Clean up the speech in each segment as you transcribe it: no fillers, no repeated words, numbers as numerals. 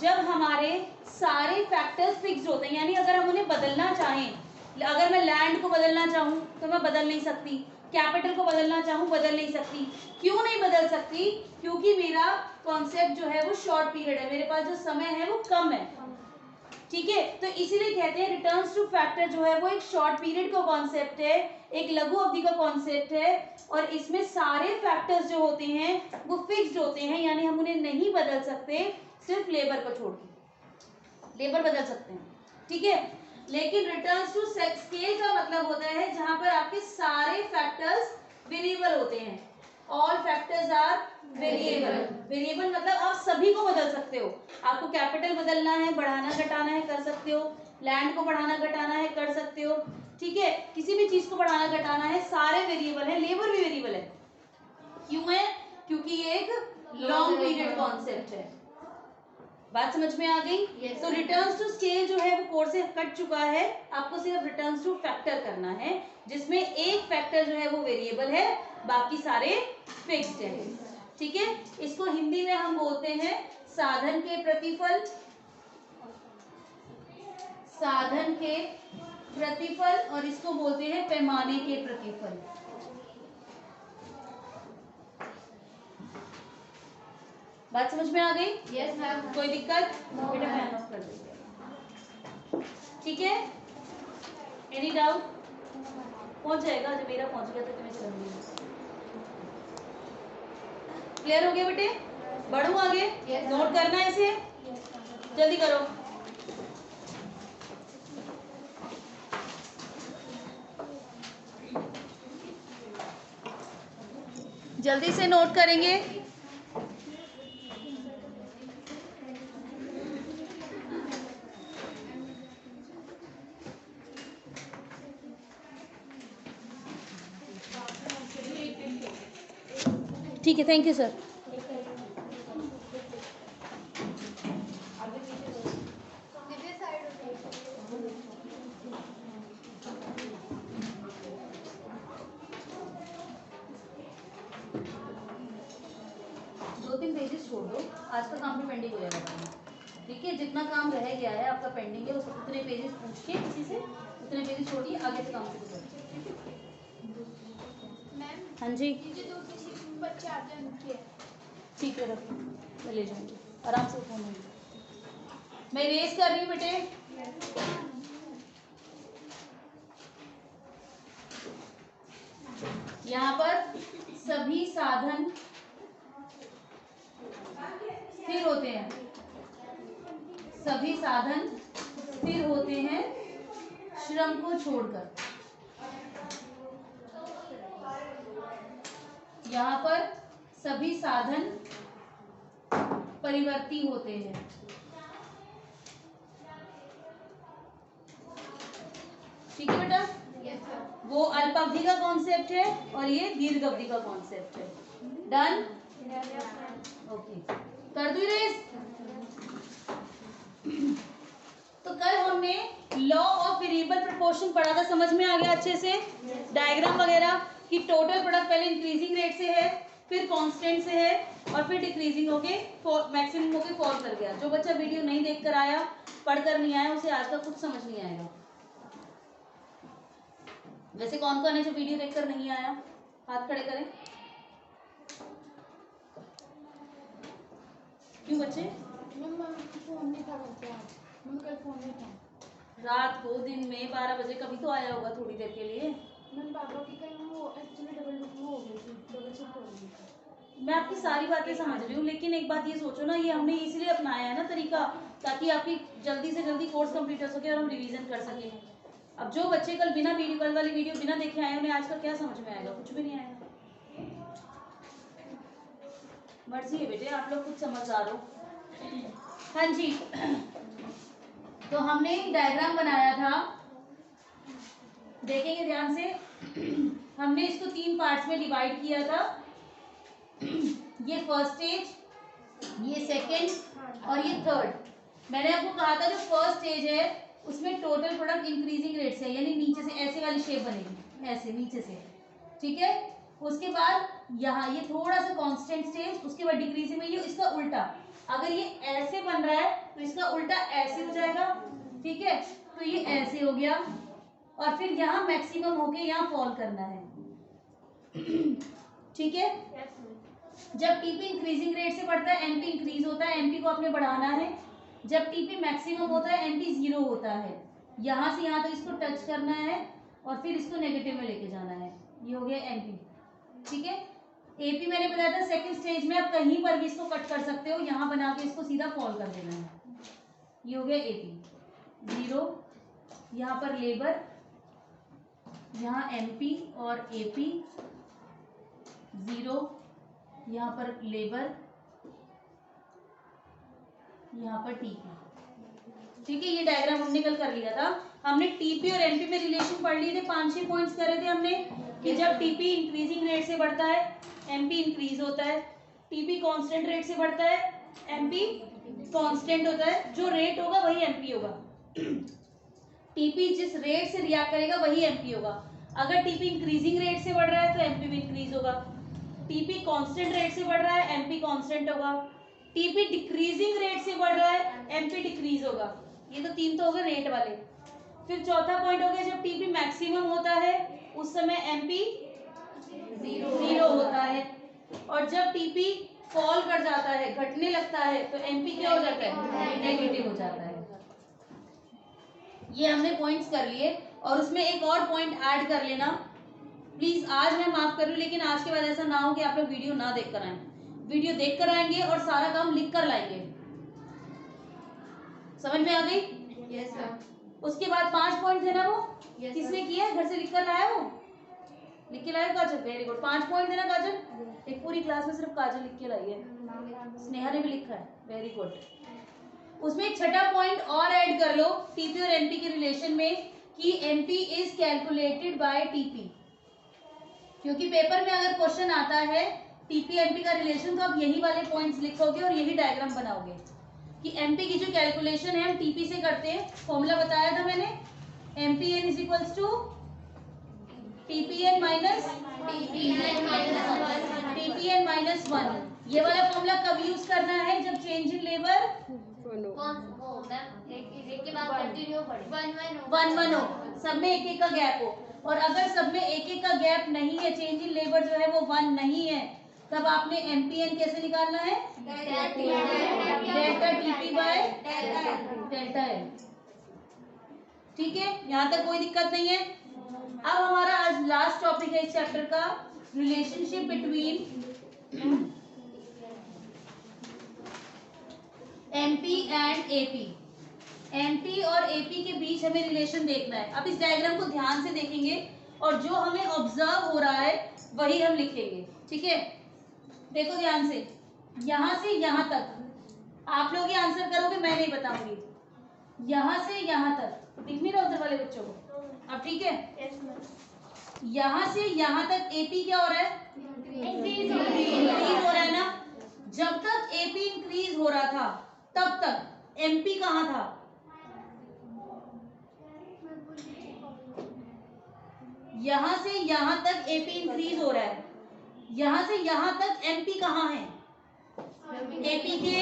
जब हमारे सारे फैक्टर्स फिक्स्ड होते हैं, यानी अगर हम उन्हें बदलना चाहें, अगर मैं लैंड को बदलना चाहूँ तो मैं बदल नहीं सकती, कैपिटल को बदलना चाहूँ बदल नहीं सकती। क्यों नहीं बदल सकती? क्योंकि मेरा कॉन्सेप्ट जो है वो शॉर्ट पीरियड है, मेरे पास जो समय है वो कम है, ठीक है। तो इसीलिए कहते हैं रिटर्न्स टू फैक्टर जो है वो एक शॉर्ट पीरियड का कॉन्सेप्ट है, एक लघु अवधि का कॉन्सेप्ट है, और इसमें सारे फैक्टर्स जो होते हैं वो फिक्स्ड होते हैं, यानी हम उन्हें नहीं बदल सकते, सिर्फ लेबर को छोड़ के लेबर बदल सकते हैं, ठीक है। लेकिन रिटर्न्स टू स्केल का मतलब होता है जहां पर आपके सारे फैक्टर्स वेरिएबल होते हैं, all factors are variable. Variable मतलब आप सभी को बदल सकते हो, आपको कैपिटल बदलना है, बढ़ाना घटाना है, कर सकते हो, लैंड को बढ़ाना घटाना है, कर सकते हो, ठीक है, किसी भी चीज को बढ़ाना घटाना है, सारे वेरिएबल है, लेबर भी वेरिएबल है। क्यों है? क्योंकि ये एक लॉन्ग पीरियड कॉन्सेप्ट है। बात समझ में आ गई? तो रिटर्न्स टू स्केल जो है वो कोर्स से कट चुका है, आपको सिर्फ रिटर्न्स टू फैक्टर करना है, जिसमें एक फैक्टर जो है वो वेरिएबल है, बाकी सारे फिक्स्ड है, ठीक है। इसको हिंदी में हम बोलते हैं साधन के प्रतिफल, साधन के प्रतिफल, और इसको बोलते हैं पैमाने के प्रतिफल। बात समझ में आ गई? Yes ma'am. कोई दिक्कत? बेटा फैन ऑफ कर दीजिए, ठीक है। Any doubt? पहुंच जाएगा, जब मेरा पहुंच गया तो तुम्हें समझ क्लियर हो गया बेटे? बढ़ू आगे? नोट करना है इसे, जल्दी करो। जल्दी से नोट करेंगे। ठीक है, थैंक यू सर। दो तीन पेजेस छोड़ दो, आज का काम भी पेंडिंग हो जाएगा, ठीक है। जितना काम रह गया है आपका पेंडिंग है, उस उतने पेजेस पूछ के किसी से उतने पेजेस छोड़िए, आगे से काम शुरू करिए। हाँ जी, बच्चे आते हैं उनके, ठीक है, रखो, मैं ले जाऊंगी, आराम से फोन होंगे। मैं रेस कर रही हूँ बेटे। यहाँ पर सभी साधन स्थिर होते हैं, सभी साधन स्थिर होते हैं श्रम को छोड़कर। यहाँ पर सभी साधन परिवर्ती होते हैं, ठीक है बेटा। वो अल्प अवधि का कॉन्सेप्ट है और ये दीर्घ अवधि का कॉन्सेप्ट है। डन? ओके, कर दूं रेस? तो कल हमने लॉ ऑफ वेरिएबल प्रोपोर्शन पढ़ा था, समझ में आ गया अच्छे से? डायग्राम वगैरह कि टोटल प्रोडक्ट पहले इंक्रीजिंग रेट से है, फिर कांस्टेंट से है, और फिर डिक्रीजिंग होके मैक्सिमम होके फॉल कर गया। जो बच्चा वीडियो नहीं देख कर आया, पढ़कर नहीं आया, उसे आज तक कुछ समझ नहीं आएगा। वैसे कौन कौन है जो वीडियो देखकर नहीं आया? हाथ खड़े करें। क्यों बच्चे? फोन नहीं था घर पे, आज कल फोन नहीं था। रात को दिन में 12 बजे कभी तो आया होगा थोड़ी देर के लिए। मैम पापा की कल वो एक्चुअली डबल बुकिंग हो गई थी, डबल शिफ्ट हो गई थी। मैं आपकी सारी बातें समझ रही हूँ, लेकिन एक बात ये सोचो ना, ये हमने इसलिए अपनाया है ना तरीका, ताकि आपकी जल्दी से जल्दी कोर्स कंप्लीट हो सके और हम रिवीजन कर सके। अब जो बच्चे कल बिना वीडियो, कल वाली वीडियो बिना देखे आए, उन्हें आज का क्या समझ में आएगा? कुछ भी नहीं आएगा। मर्जी है बेटे, आप लोग कुछ समझदार हो। हाँ जी, तो हमने डायग्राम बनाया था, देखेंगे ध्यान से। हमने इसको 3 पार्ट्स में डिवाइड किया था। ये फर्स्ट स्टेज, ये सेकंड और ये थर्ड। मैंने आपको कहा था जो फर्स्ट स्टेज है उसमें टोटल प्रोडक्ट इंक्रीजिंग रेट से, यानी नीचे से ऐसे वाली शेप बनेगी, ऐसे नीचे से, ठीक है। उसके बाद यहाँ ये थोड़ा सा कांस्टेंट स्टेज, उसके बाद डिक्रीजिंग में ये इसका उल्टा। अगर ये ऐसे बन रहा है तो इसका उल्टा ऐसे हो जाएगा, ठीक है। तो ये ऐसे हो गया और फिर यहाँ मैक्सिमम होके यहाँ फॉल करना है, ठीक है। जब टीपी इंक्रीजिंग रेट से बढ़ता है एमपी इंक्रीज होता है, एमपी को आपने बढ़ाना है। जब टीपी मैक्सिमम होता है एमपी 0 होता है। यहाँ से यहाँ तक इसको टच करना है और फिर इसको नेगेटिव में लेके जाना है। ये हो गया एमपी, ठीक है। एपी मैंने बताया था सेकंड स्टेज में आप कहीं पर भी इसको कट कर सकते हो, यहाँ बना के इसको सीधा फॉल कर देना है। ये हो गया एपी 0, यहाँ पर लेबर, यहाँ एमपी और एपी 0, यहाँ पर लेबर, यहाँ पर टीपी, ठीक है। ये डायग्राम हमने कल कर लिया था। हमने टीपी और एमपी में रिलेशन पढ़ लिए थे, 5-6 पॉइंट्स करे थे हमने कि जब टीपी इंक्रीजिंग रेट से बढ़ता है एमपी इंक्रीज होता है, टीपी कांस्टेंट रेट से बढ़ता है एमपी कांस्टेंट होता है, जो रेट होगा वही एमपी होगा। टीपी जिस रेट से रिएक्ट करेगा वही एमपी होगा। अगर टीपी इंक्रीजिंग रेट से बढ़ रहा है तो एमपी भी इंक्रीज होगा। टीपी कांस्टेंट रेट से बढ़ रहा है एमपी कांस्टेंट होगा। टीपी डिक्रीजिंग रेट से बढ़ रहा है एमपी डिक्रीज होगा। ये तो 3 तो हो गए रेट वाले। फिर चौथा पॉइंट हो गया जब टीपी मैक्सिमम होता है उस समय एमपी 0 होता है, और जब टीपी फॉल कर जाता है, घटने लगता है, तो एमपी क्या हो जाता है, नेगेटिव हो जाता है। ये हमने पॉइंट्स कर लिए और उसमें एक और पॉइंट ऐड कर लेना प्लीज। आज मैं माफ कर रही हूँ, लेकिन आज के बाद ऐसा ना हो कि आप लोग वीडियो ना देख कर आए। वीडियो देख कर आएंगे और सारा काम लिख कर लाएंगे। समझ में आ गई? Yes sir. उसके बाद 5 पॉइंट थे ना, वो किसने किया, घर से लिख कर लाया, वो लिख के लाया काजल, वेरी गुड। 5 पॉइंट थे ना काजल, एक पूरी क्लास में सिर्फ काजल लिख के लाई है, स्नेहा ने भी लिखा है, वेरी गुड। उसमें एक छठा पॉइंट और ऐड कर लो टीपी और एमपी के रिलेशन में कि MP is calculated by TP, क्योंकि पेपर में अगर क्वेश्चन आता है टीपी एमपी का रिलेशन तो आप यही वाले पॉइंट्स लिखोगे और यही डायग्राम बनाओगे कि एमपी की जो कैलकुलेशन है हम टीपी से करते हैं। फॉर्मूला बताया था मैंने, MPN is equals to TPN minus TPN minus 1। ये वाला फॉर्मूला कब यूज करना है, जब चेंज इन लेबर 1-1 हो, सब में एक का गैप हो। और अगर सब में एक का गैप नहीं है, चेंज इन लेबर जो है वो 1 नहीं है, तब आपने एमपीएन कैसे निकालना है, delta TP by delta L, ठीक है। यहाँ तक कोई दिक्कत नहीं है। अब हमारा आज लास्ट टॉपिक है इस चैप्टर का, relationship between MP and AP. MP और एपी के बीच हमें रिलेशन देखना है। अब इस डायग्राम को ध्यान से देखेंगे और जो हमें ऑब्जर्व हो रहा है वही हम लिखेंगे, ठीक है। देखो ध्यान से, यहां से यहां तक आप लोग ये आंसर करोगे, मैं नहीं बताऊंगी। यहां से यहां तक दिख नहीं रहा उधर वाले बच्चों को, अब ठीक है। यहां से यहां तक एपी क्या हो रहा है, इंक्रीज हो रहा है ना। जब तक एपी इंक्रीज हो रहा था तब तक एमपी कहाँ था, यहां से यहां तक एपी इंक्रीज हो रहा है, यहां से यहां तक एमपी कहाँ है, एपी के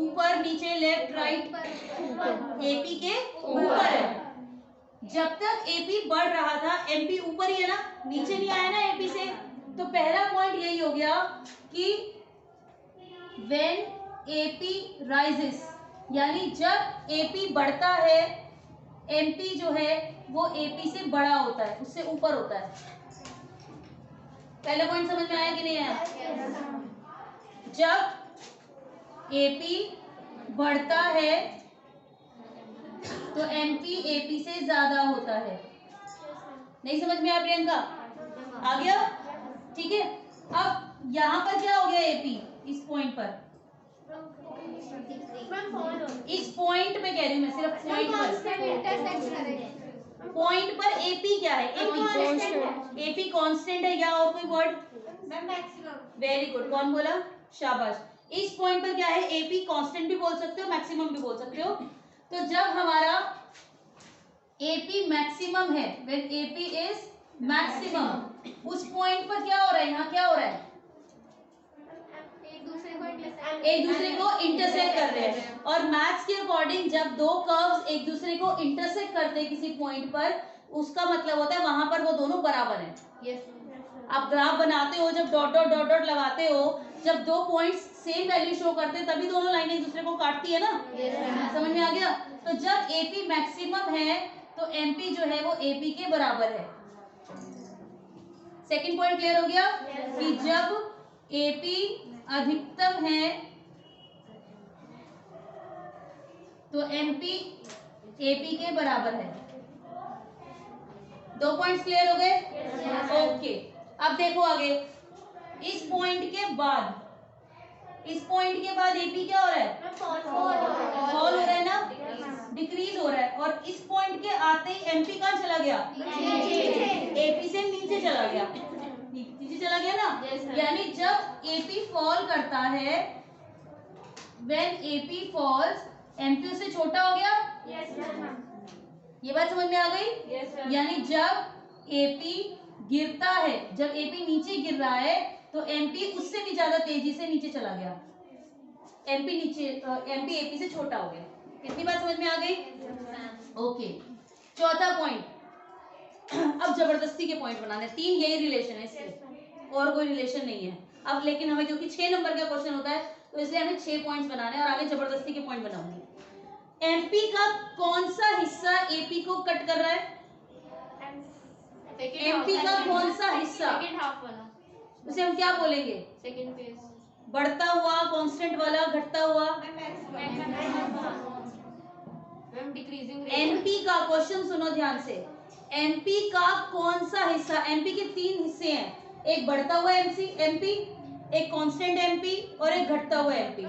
ऊपर नीचे लेफ्ट राइट, एपी के ऊपर है। जब तक एपी बढ़ रहा था एमपी ऊपर ही है ना, नीचे नहीं आया ना एपी से। तो पहला पॉइंट यही हो गया कि व्हेन एपी राइजेस, यानी जब एपी बढ़ता है एमपी जो है वो एपी से बड़ा होता है, उससे ऊपर होता है। पहला पॉइंट समझ में आया कि नहीं आया? जब एपी बढ़ता है तो एमपी एपी से ज्यादा होता है। नहीं समझ में आया प्रियंका? आ गया, ठीक है। अब यहाँ पर क्या हो गया, एपी इस पॉइंट पर, इस पॉइंट पे कह रही हूँ मैं, सिर्फ पॉइंट पर एपी क्या है, एपी कांस्टेंट है, या और कोई वर्ड, वेरी गुड, कौन बोला, शाबाश। इस पॉइंट पर क्या है, एपी कांस्टेंट भी बोल सकते हो, मैक्सिमम भी बोल सकते हो। तो जब हमारा एपी मैक्सिमम है, व्हेन एपी इज मैक्सिमम, उस पॉइंट पर क्या हो रहा है, यहाँ क्या हो रहा है, एक दूसरे को एक दूसरे को इंटरसेक्ट कर रहे हैं। और मैथ्स के अकॉर्डिंग जब दो कर्व्स एक दूसरे को इंटरसेक्ट करते हैं किसी पॉइंट पर, उसका मतलब होता है वहां पर वो दोनों बराबर हैं। आप ग्राफ बनाते हो, जब डॉट डॉट डॉट डॉट लगाते हो, जब दो पॉइंट्स सेम वैल्यू शो करते हैं तभी दोनों लाइनें एक दूसरे को काटती है ना। समझ में आ गया? तो जब एपी मैक्सिमम है तो एमपी जो है वो एपी के बराबर है। सेकंड पॉइंट क्लियर हो गया कि जब एपी अधिकतम है तो एमपी एपी के बराबर है। दो पॉइंट्स क्लियर हो गए? ओके, अब देखो आगे। इस पॉइंट के बाद एपी क्या हो रहा है? फॉल हो रहा है ना, डिक्रीज हो रहा है। और इस पॉइंट के आते ही एमपी कहाँ चला गया? एपी से नीचे चला गया। नीचे चला गया ना। यानी जब एपी फॉल करता है, व्हेन एपी फॉल्स, एमपी उससे छोटा हो गया। ये बात समझ में आ गई? यानी जब एपी गिरता है, जब एपी नीचे गिर रहा है तो एमपी उससे भी ज्यादा तेजी से नीचे चला गया। एमपी एपी से छोटा हो गया। कितनी बात समझ में आ गई? ओके, चौथा पॉइंट। अब जबरदस्ती के पॉइंट बनाने, तीन यही रिलेशन है इसके, और कोई रिलेशन नहीं है। अब लेकिन हमें क्योंकि 6 नंबर का क्वेश्चन होता है तो इसलिए हमें 6 पॉइंट्स बनाने हैं और आगे जबरदस्ती के पॉइंट बनाऊंगी। एमपी का कौन सा हिस्सा एपी को कट कर रहा है? एमपी का कौन सा हिस्सा? उसे हम क्या बोलेंगे? Second phase. बढ़ता हुआ, कांस्टेंट वाला, घटता हुआ? डिक्रीजिंग। एमपी का क्वेश्चन सुनो ध्यान से। एमपी का कौन सा हिस्सा? एमपी के 3 हिस्से हैं, एक बढ़ता हुआ एमपी, एक कांस्टेंट एमपी और एक घटता हुआ एमपी।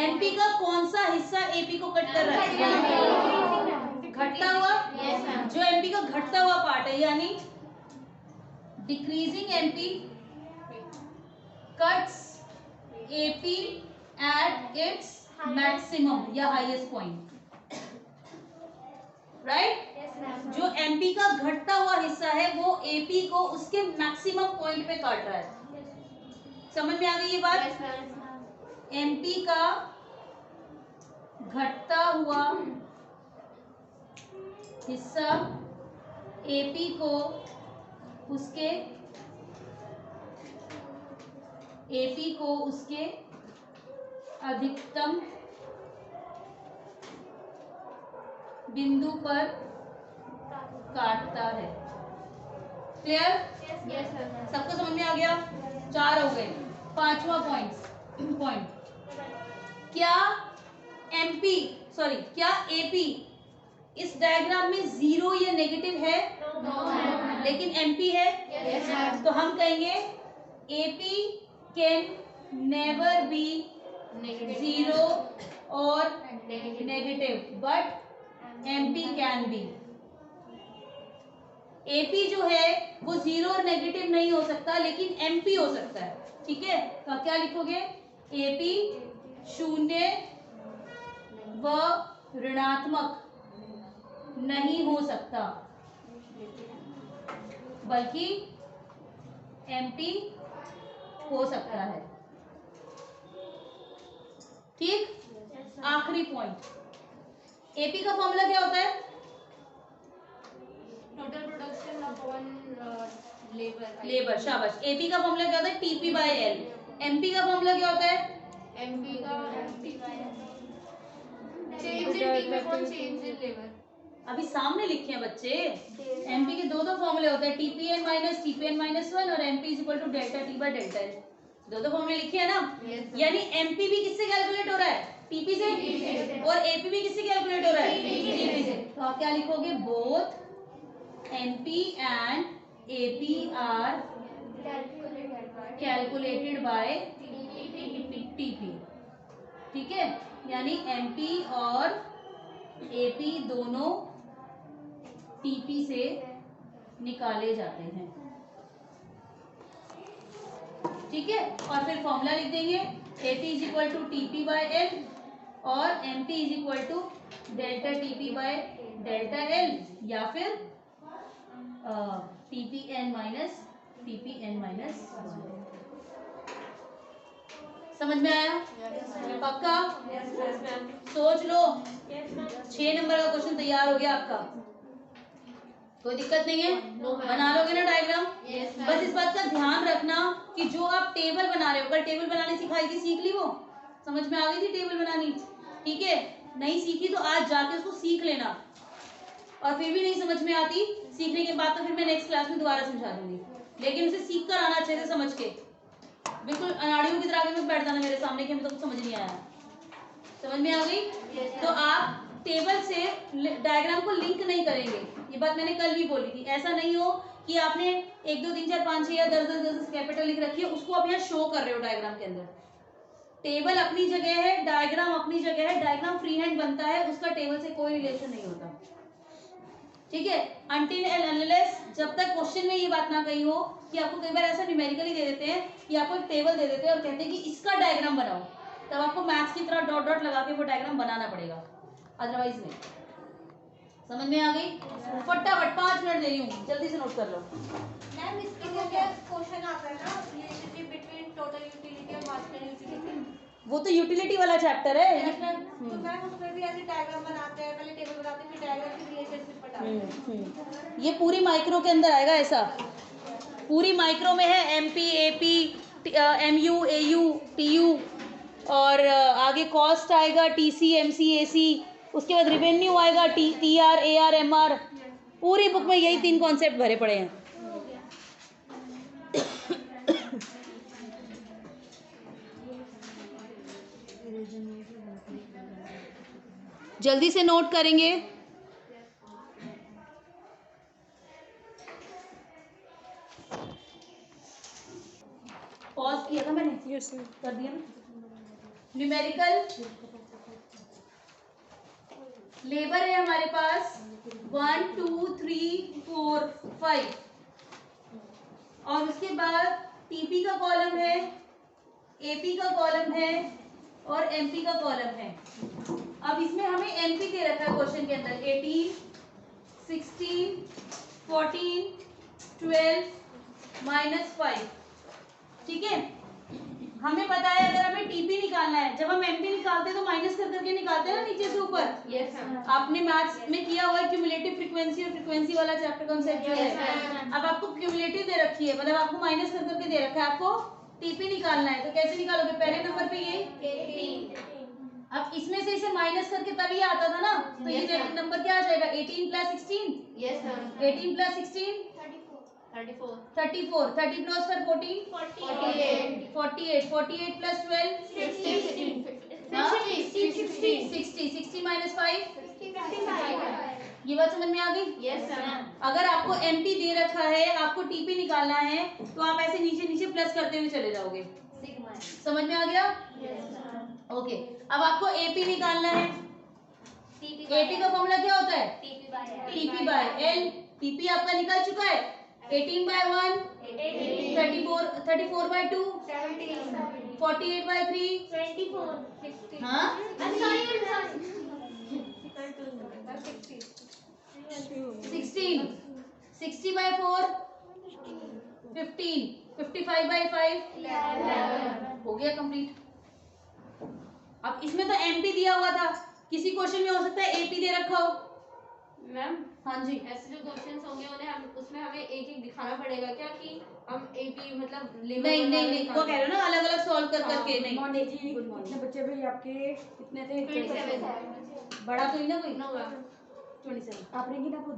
एमपी का कौन सा हिस्सा एपी को कट कर रहा है? घटता हुआ। जो एमपी का घटता हुआ पार्ट है, यानी decreasing MP cuts AP at its maximum या हाईएस्ट पॉइंट, राइट? जो एमपी का घटता हुआ हिस्सा है वो एपी को उसके मैक्सिमम पॉइंट पे काट रहा है। समझ में आ गई ये बात? एमपी का घटता हुआ हिस्सा एपी को उसके अधिकतम बिंदु पर काटता है। क्लियर? सबको समझ में आ गया? 4 हो गए। 5वां पॉइंट, क्या एपी इस डायग्राम में 0 या नेगेटिव है? लेकिन एमपी है। तो हम कहेंगे एपी कैन नेवर बी 0 और negative, but MP can be. AP जो है वो 0 और नेगेटिव नहीं हो सकता, लेकिन एमपी हो सकता है। ठीक है, तो क्या लिखोगे? एपी 0 व ऋणात्मक नहीं हो सकता, बल्कि एमपी हो सकता है। ठीक? आखिरी पॉइंट, एपी का फॉर्मूला क्या होता है? Total production of one labour. शाबाश। एपी का फॉर्मूला क्या होता है? TP by L. एमपी का फॉर्मूला क्या होता है? एमपी का change in TP for change in labour. अभी सामने लिखे हैं बच्चे। एमपी के दो फॉर्मूले होते हैं, टीपीएन माइनस 1 और MP is equal to delta T by delta L. दो फॉर्मूले लिखे हैं ना। यानी एमपी भी किससे कैलकुलेट हो रहा है? टीपी से। और एपी भी किससे कैलकुलेट हो रहा है? टीपी से। तो आप क्या लिखोगे? Both MP and AP are calculated by TP. ठीक है, यानी एमपी और एपी दोनों टीपी से निकाले जाते हैं। ठीक है, और फिर फॉर्मूला लिख देंगे, AP is equal to TP by L और MP is equal to delta TP by delta L, या फिर टीपी एन माइनस 1। समझ में आया? पक्का? सोच लो। 6 नंबर का क्वेश्चन तैयार हो गया आपका, कोई दिक्कत नहीं है? बना लोगे ना डायग्राम? बस इस बात का ध्यान रखना कि जो आप टेबल बना रहे हो, कल टेबल बनाने सिखाई थी, सीख ली वो? समझ में आ गई थी टेबल बनानी? ठीक है, नहीं सीखी तो आज जाके उसको सीख लेना, और फिर भी नहीं समझ में आती, सीखने के बाद तो फिर मैं नेक्स्ट क्लास में दोबारा समझा दूंगी, लेकिन उसे सीख कर आना अच्छे से समझ के। बिल्कुल अनाड़ियों की तरह आगे मत बैठ जाना मेरे सामने कि हमें तो कुछ समझ नहीं आया। समझ में आ गई? तो आप टेबल से डायग्राम को लिंक नहीं करेंगे, ये बात मैंने कल भी बोली थी। ऐसा नहीं हो कि आपने 1 2 3 4 5 6 या 10 कैपिटल लिख रखी है, उसको आप यहाँ शो कर रहे हो डायग्राम के अंदर। टेबल अपनी जगह है, डायग्राम अपनी जगह है, डायग्राम फ्री हैंड बनता है, उसका टेबल से कोई रिलेशन नहीं होता। ठीक है, अनटिल एंड अनलेस जब तक क्वेश्चन में ये बात ना कही हो कि आपको कई बार ऐसा न्यूमेरिकली दे देते हैं कि आपको एक टेबल दे देते हैं और कहते हैं कि इसका डायग्राम बनाओ, तब आपको मैथ्स की तरह डॉट डॉट लगा के वो डायग्राम बनाना पड़ेगा, अदरवाइज नहीं। समझ में आ गई? फटाफट 5 मिनट दे रही हूँ, जल्दी से नोट कर लो। मैम इसके लिए क्वेश्चन आता है ना, रिलेशनशिप बिटवीन टोटल यूटिलिटी और मार्जिनल यूटिलिटी। वो तो यूटिलिटी वाला चैप्टर है। तो मैम उसमें भी ऐसे डायग्राम बनाते हैं, पहले टेबल बनाते हैं, फिर डायग्राम की रिलेशनशिप बताते हैं। ये पूरी माइक्रो के अंदर आएगा, ऐसा पूरी माइक्रो में है, MP, AP, MU, AU, TU, और आगे कॉस्ट आएगा, टीसी, एमसी, एसी, उसके बाद रिवेन्यू आएगा, टीआर, एआर, एमआर। पूरी बुक में यही 3 कॉन्सेप्ट भरे पड़े हैं। जल्दी से नोट करेंगे। पॉज किया था मैंने, यस कर दिया ना। न्यूमेरिकल लेबर है हमारे पास 1 2 3 4 5, और उसके बाद टीपी का कॉलम है, एपी का कॉलम है, और एमपी का कॉलम है। अब इसमें हमें एमपी दे रखा है क्वेश्चन के अंदर 18 16 14 12 -5। ठीक है, हमें पता है अगर हमें टीपी निकालना है, जब हम एमपी निकालते हैं तो माइनस कर करके निकालते हैं ना नीचे से ऊपर। यस आपने मैथ्स में किया हुआ है क्यूमुलेटिव फ्रीक्वेंसी और फ्रीक्वेंसी वाला चैप्टर कॉन्सेप्ट जो है। अब आपको क्यूमुलेटिव दे रखी है, मतलब आपको माइनस कर करके दे रखा है, आपको टीपी निकालना है, तो कैसे निकालोगे? पहले नंबर पे ये 18। अब इसमें से इसे माइनस करके तब ये आता था ना, तो ये नंबर क्या आ जाएगा? 18 + 16। Yes sir. 18 + 16 34 34, 30 + 14 48 48, 48 + 12 60, 60 - 5 ये बात समझ में आ गई? Yes sir. अगर आपको एमपी दे रखा है, आपको टीपी निकालना है, तो आप ऐसे नीचे नीचे प्लस करते हुए चले जाओगे। समझ में आ गया? ओके, अब आपको एपी निकालना है। एपी का फॉर्मूला क्या होता है? टीपी/एल। टीपी आपका निकल चुका है, 18/1 34/2 48/3 24 हाँ 16 60/4 15 55/5 हो गया कंप्लीट। अब इसमें तो एमपी दिया हुआ था, किसी क्वेश्चन में हो सकता है एपी दे रखा हो। मैम हाँ जी, ऐसे जो क्वेश्चंस होंगे उन्हें हम उसमें हमें एक एक दिखाना पड़ेगा क्या कि हम एपी मतलब नहीं नहीं नहीं, वो कह रहे हो ना अलग अलग सॉल्व कर करके। नहीं, मॉर्निंग जी, कितने बच्चे भाई आपके? कितने थे? 27 बड़ा तो नहीं ना कोई? No ma'am 27। आप रहेंगी ना खुद?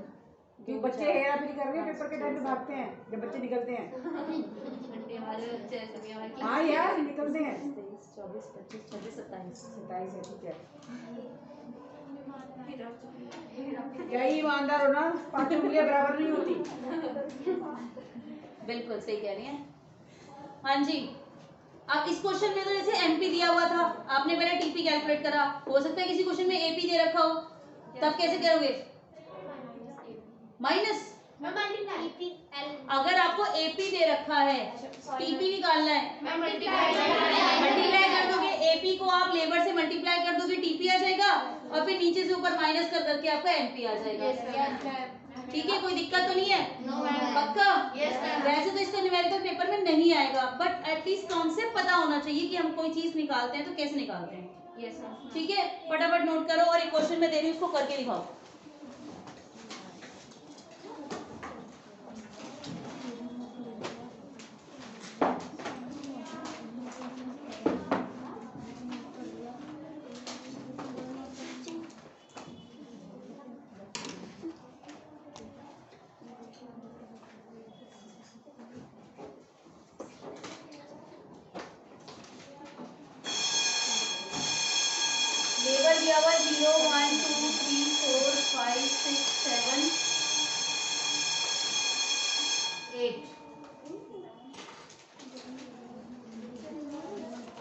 क्योंकि बच्चे हेरा फेरी कर रहे हैं, पेपर के टाइम पे भागते हैं जब बच्चे निकलते हैं। घंटे हमारे बच्चे ऐसे भी हमारे हाँ यार निकलते हैं। 23 24 25 26 27 27 है, ठीक है। क्या ही ईमानदार हो ना, 5 उंगलियां बराबर नहीं होती। बिल्कुल सही कह रही हैं। हाँ जी, अब इस क्वेश्चन में तो जैसे एमपी दिया हुआ था, आपने पहले टीपी कैलकुलेट करा, हो सकता है किसी क्वेश्चन में एपी दे रखा हो, तब कैसे करोगे? माइनस मैं मल्टीप्लाई अगर आपको एपी दे रखा है, टीपी निकालना है, मैं मल्टीप्लाई कर दोगे, एपी को आप लेबर से मल्टीप्लाई कर दोगे, टीपी आ जाएगा और फिर नीचे से ऊपर माइनस कर करके आपका एमपी आ जाएगा। ठीक है, कोई दिक्कत तो नहीं है? पक्का? वैसे तो इसका न्यूमेरिकल पेपर में नहीं आएगा, बट एटलीस्ट कॉन्सेप्ट पता होना चाहिए कि हम कोई चीज निकालते हैं तो कैसे निकालते हैं। ठीक है, फटाफट नोट करो और एक क्वेश्चन में दे रही हूँ, उसको करके दिखाओ। लेबर दिया हुआ 0 1 2 3 4 5 6 7 8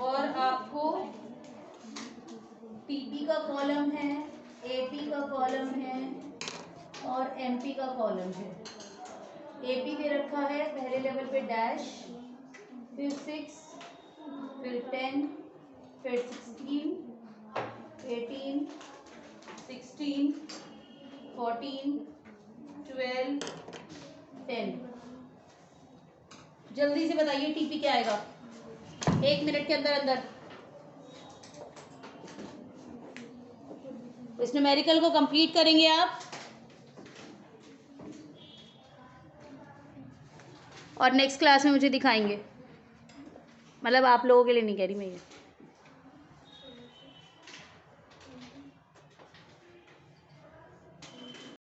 और आपको टीपी का कॉलम है, एपी का कॉलम है और एमपी का कॉलम है। एपी दे रखा है पहले लेवल पे डैश, फिर 6, फिर 10, फिर 16, 18, 16, 14, 12, 10। जल्दी से बताइए टीपी क्या आएगा 1 मिनट के अंदर अंदर। इस न्यूमेरिकल को कंप्लीट करेंगे आप और नेक्स्ट क्लास में मुझे दिखाएंगे, मतलब आप लोगों के लिए नहीं कह रही मैं ये।